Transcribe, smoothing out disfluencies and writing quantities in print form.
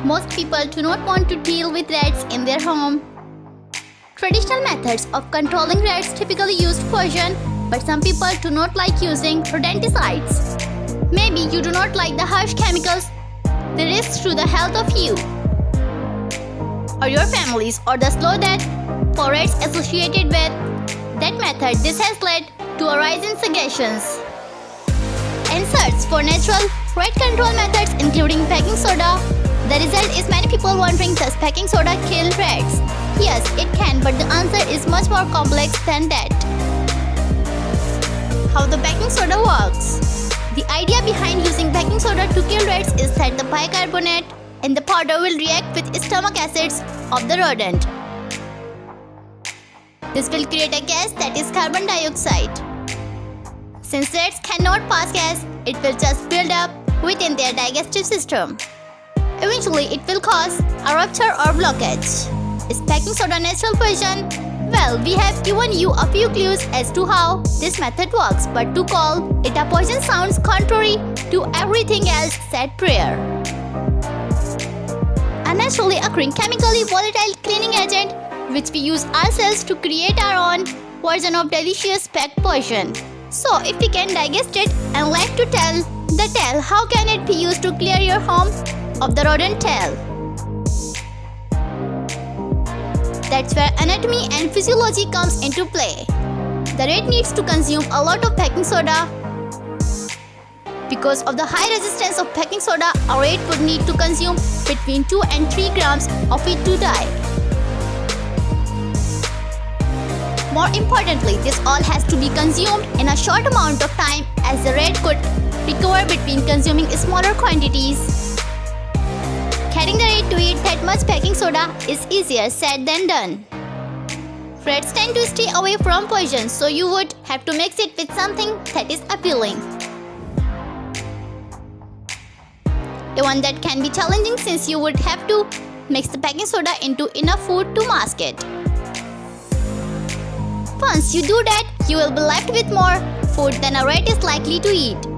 Most people do not want to deal with rats in their home. Traditional methods of controlling rats typically use poison, but some people do not like using rodenticides. Maybe you do not like the harsh chemicals, the risks to the health of you or your families, or the slow death for rats associated with that method. This has led to a rise in suggestions and search for natural rat control methods, including baking soda. The result is many people wondering, does baking soda kill rats? Yes, it can, but the answer is much more complex than that. How the baking soda works. The idea behind using baking soda to kill rats is that the bicarbonate in the powder will react with stomach acids of the rodent. This will create a gas that is carbon dioxide. Since rats cannot pass gas, it will just build up within their digestive system. Eventually, it will cause a rupture or blockage. Is baking soda natural poison? Well, we have given you a few clues as to how this method works, but to call it a poison sounds contrary to everything else said prior. A naturally occurring chemically volatile cleaning agent, which we use ourselves to create our own version of delicious packed poison. So, if we can digest it and like to tell the tale, how can it be used to clear your home of the rodent tail? That's where anatomy and physiology comes into play. The rat needs to consume a lot of baking soda. Because of the high resistance of baking soda, a rat would need to consume between 2 and 3 grams of it to die. More importantly, this all has to be consumed in a short amount of time, as the rat could recover between consuming smaller quantities. Getting the rat to eat that much baking soda is easier said than done. Rats tend to stay away from poison, so you would have to mix it with something that is appealing. One that can be challenging, since you would have to mix the baking soda into enough food to mask it. Once you do that, you will be left with more food than a rat is likely to eat.